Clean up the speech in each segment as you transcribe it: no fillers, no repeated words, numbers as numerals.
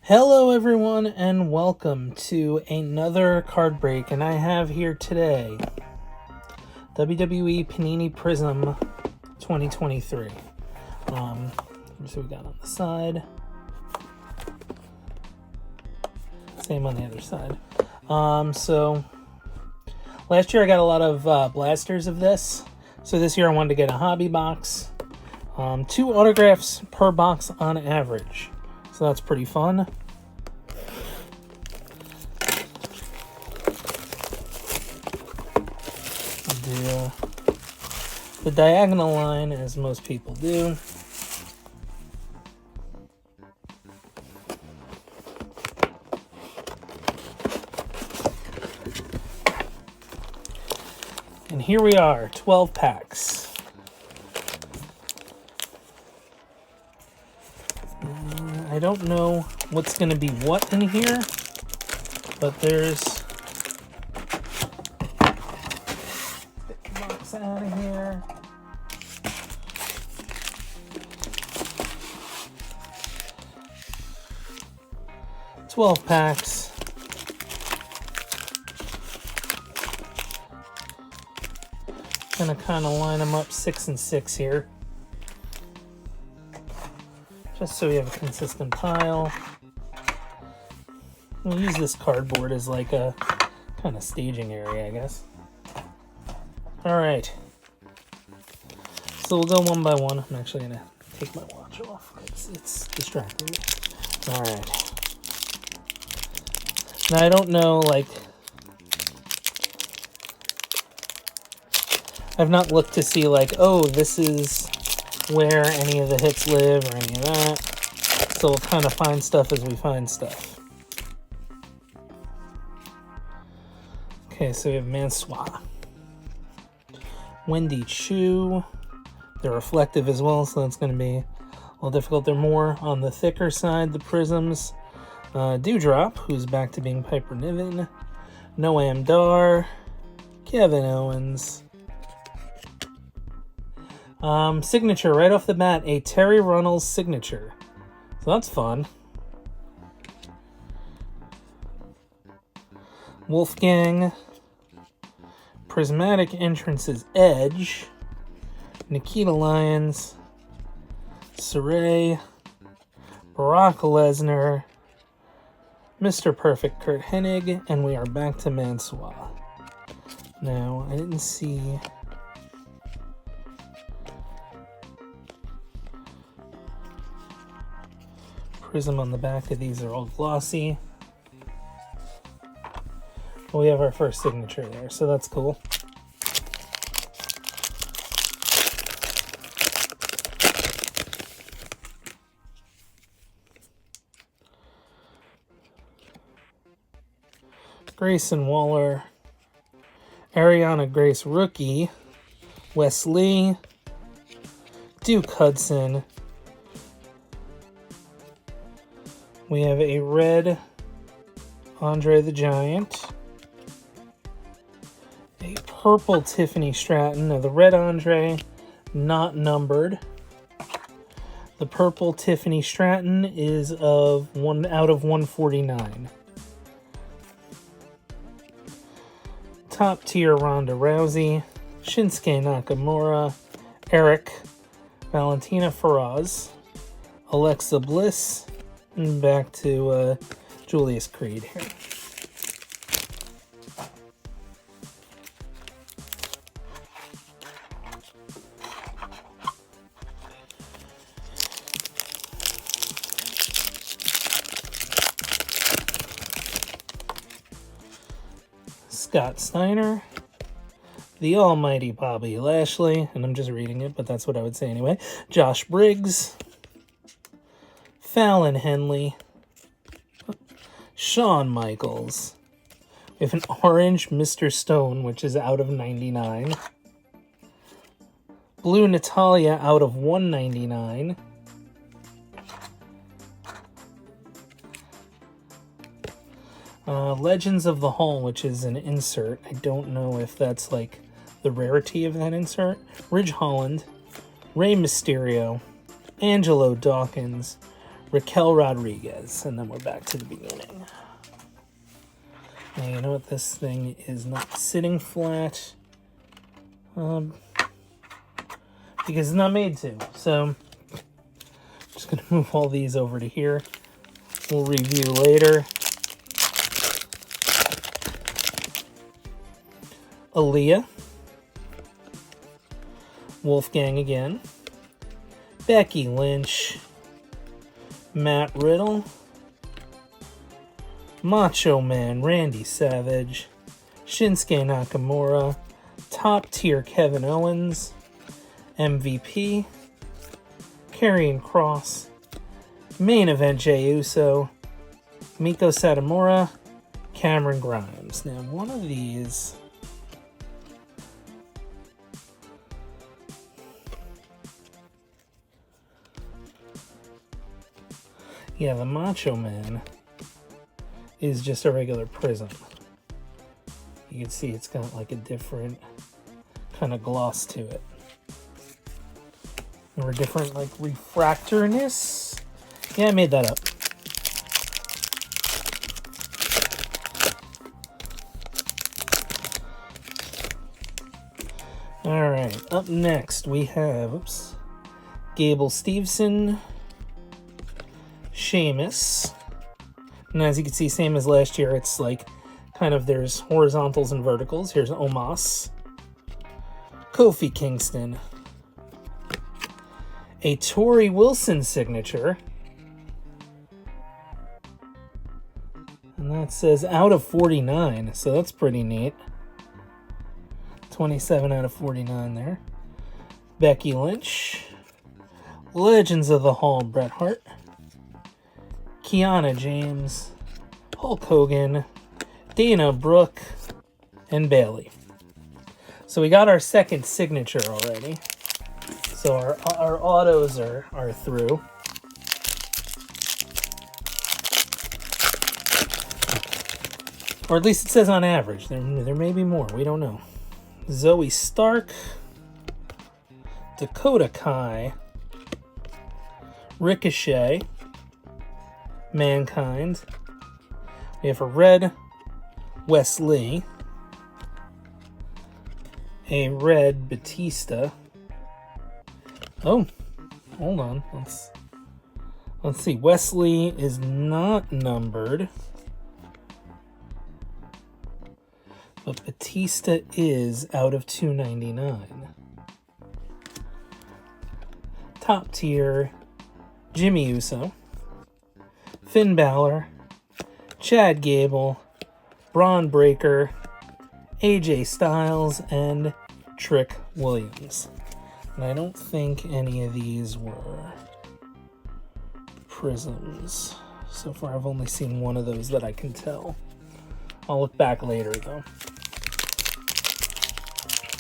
Hello everyone and welcome to another card break, and I have here today WWE Panini Prizm 2023. Here's what we got on the side. Same on the other side. So last year I got a lot of blasters of this. So this year I wanted to get a hobby box. 2 autographs per box on average. So that's pretty fun. Do the diagonal line as most people do. And here we are, 12 packs. I don't know what's going to be what in here, but there's box out of here. $12 packs. Gonna kind of line them up 6 and 6 here, just so we have a consistent pile. We'll use this cardboard as like a kind of staging area, I guess. All right, so we'll go one by one. I'm actually gonna take my watch off because it's distracting me. All right. Now I don't know, like, I've not looked to see like, oh, this is where any of the hits live or any of that. So we'll kind of find stuff as we find stuff. Okay, so we have Mansois. Wendy Chu. They're reflective as well, so that's going to be a little difficult. They're more on the thicker side, the prisms. Dewdrop, who's back to being Piper Niven. Noam Dar. Kevin Owens. Signature right off the bat, a Terry Runnels signature. So that's fun. Wolfgang. Prismatic Entrances Edge. Nikita Lyons. Saray. Brock Lesnar. Mr. Perfect Kurt Hennig. And we are back to Mansois. Now, I didn't see... Prism on the back of these are all glossy. We have our first signature there, so that's cool. Grayson Waller, Ariana Grace rookie, Wes Lee, Duke Hudson. We have a red Andre the Giant, a purple Tiffany Stratton. Now the red Andre, not numbered. The purple Tiffany Stratton is of 1 out of 149. Top tier Ronda Rousey, Shinsuke Nakamura, Eric, Valentina Feroz, Alexa Bliss, and back to Julius Creed here. Scott Steiner, the almighty Bobby Lashley, and I'm just reading it, but that's what I would say anyway. Josh Briggs, Fallon Henley, Shawn Michaels. We have an orange Mr. Stone, which is out of 99. Blue Natalia out of 199. Legends of the Hall, which is an insert. I don't know if that's like the rarity of that insert. Ridge Holland, Rey Mysterio, Angelo Dawkins, Raquel Rodriguez. And then we're back to the beginning. Now, you know what? This thing is not sitting flat. Because it's not made to. So, I'm just going to move all these over to here. We'll review later. Aaliyah. Wolfgang again. Becky Lynch. Matt Riddle. Macho Man Randy Savage. Shinsuke Nakamura. Top tier Kevin Owens. MVP. Karrion Kross. Main event Jey Uso. Miko Satomura. Cameron Grimes. Now, one of these... Yeah, the Macho Man is just a regular prism. You can see it's got like a different kind of gloss to it. Or a different like refractorness. Yeah, I made that up. Alright, up next we have Gable Steveson, Sheamus. And as you can see, same as last year, it's like kind of there's horizontals and verticals. Here's Omos. Kofi Kingston. A Torrie Wilson signature. And that says out of 49, so that's pretty neat. 27 out of 49 there. Becky Lynch. Legends of the Hall, Bret Hart. Kiana James. Hulk Hogan. Dana Brooke. And Bayley. So we got our second signature already. So our autos are through. Or at least it says on average. There may be more. We don't know. Zoe Stark. Dakota Kai. Ricochet. Mankind. We have a red Wes Lee. A red Batista. Oh, hold on. Let's see. Wesley is not numbered. But Batista is out of 299. Top tier, Jimmy Uso, Finn Balor, Chad Gable, Braun Breaker, AJ Styles, and Trick Williams. And I don't think any of these were prisms. So far, I've only seen one of those that I can tell. I'll look back later, though.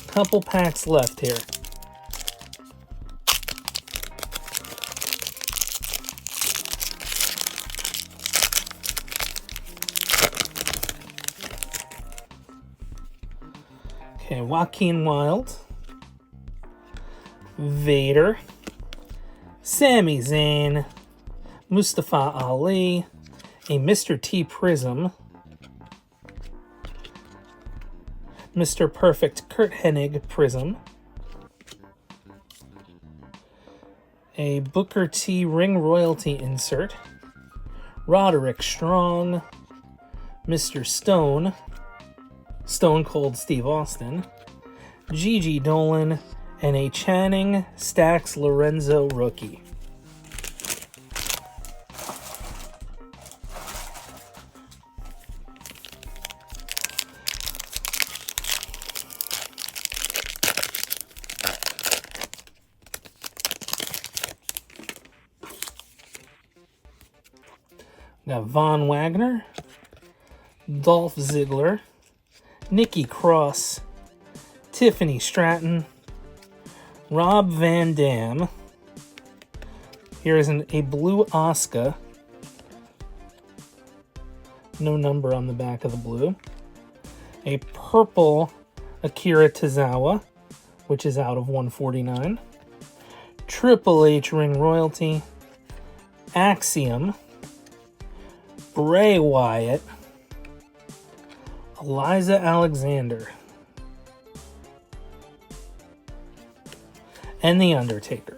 Couple packs left here. Okay, Joaquin Wilde. Vader. Sami Zayn. Mustafa Ali. A Mr. T Prism. Mr. Perfect Kurt Hennig Prism. A Booker T Ring Royalty insert. Roderick Strong. Mr. Stone. Stone Cold Steve Austin. Gigi Dolan. And a Channing Stax Lorenzo rookie. Got Von Wagner, Dolph Ziggler, Nikki Cross, Tiffany Stratton, Rob Van Dam. Here is a blue Asuka. No number on the back of the blue. A purple Akira Tozawa, which is out of 149. Triple H Ring Royalty. Axiom, Bray Wyatt, Eliza Alexander, and The Undertaker.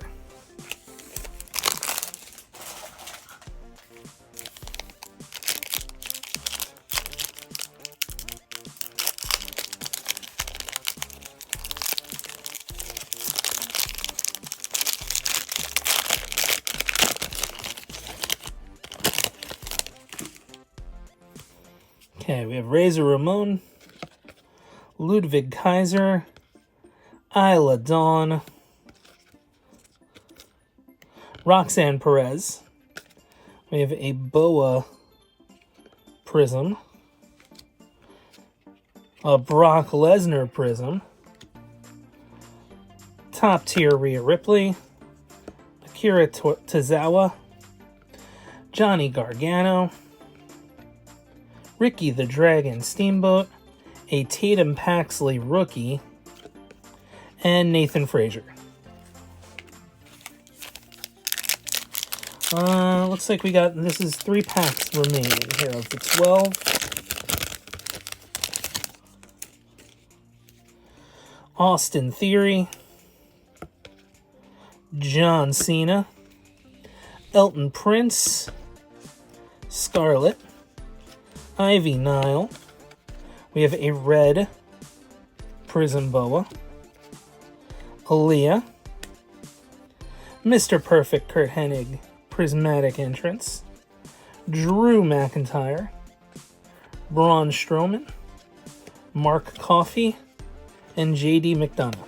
Okay, we have Razor Ramon, Ludwig Kaiser, Isla Dawn, Roxanne Perez. We have a Boa Prism, a Brock Lesnar Prism, Top Tier Rhea Ripley, Akira Tozawa, Johnny Gargano, Ricky the Dragon Steamboat, a Tatum Paxley rookie, and Nathan Frazier. Looks like we got, this is 3 packs remaining here of the 12. Austin Theory, John Cena, Elton Prince, Scarlett, Ivy Nile. We have a red Prism Boa, Aaliyah, Mr. Perfect Kurt Hennig Prismatic Entrance, Drew McIntyre, Braun Strowman, Mark Coffey, and JD McDonough.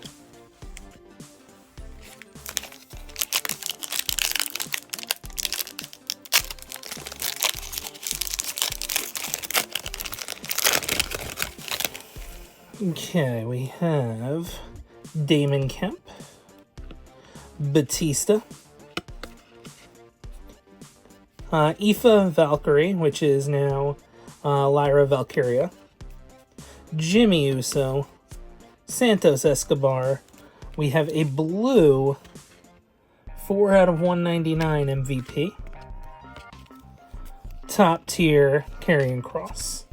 Okay, we have Damon Kemp, Batista, Aoife Valkyrie, which is now Lyra Valkyria, Jimmy Uso, Santos Escobar. We have a blue 4 out of 199 MVP, Top Tier Karrion Kross,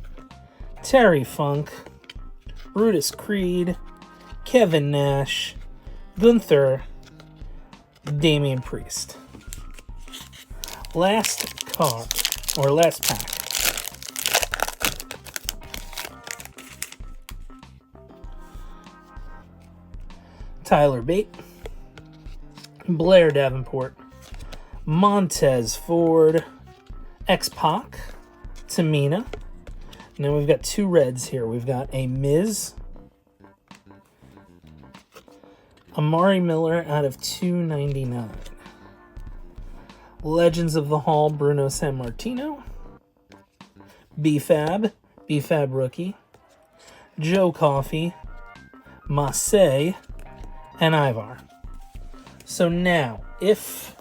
Terry Funk, Brutus Creed, Kevin Nash, Gunther, Damian Priest. Last card, or last pack. Tyler Bate, Blair Davenport, Montez Ford, X-Pac, Tamina. And then we've got 2 reds here. We've got a Miz, Amari Miller out of 299. Legends of the Hall, Bruno Sammartino, B-Fab rookie, Joe Coffey, Massey, and Ivar. So now, if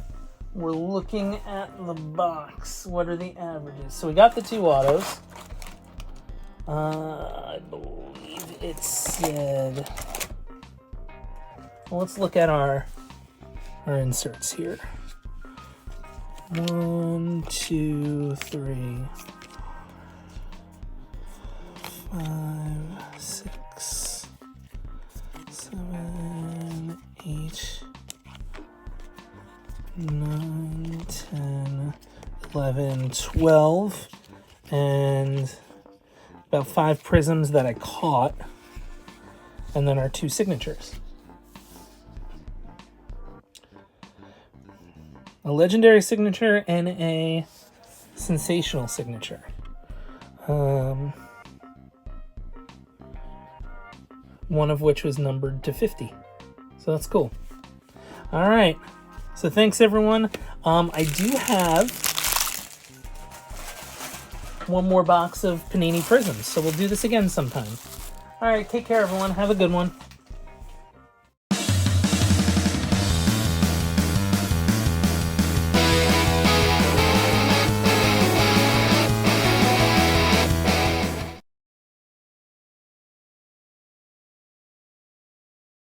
we're looking at the box, what are the averages? So we got the 2 autos. I believe it said... Well, let's look at our inserts here. 1, 2, 3, 5, 6, 7, 8, 9, 10, 11, 12, and about 5 prisms that I caught, and then our 2 signatures. A legendary signature and a sensational signature. One of which was numbered to 50. So that's cool. All right. So thanks, everyone. I do have one more box of Panini Prizms, so we'll do this again sometime. All right. Take care, everyone. Have a good one.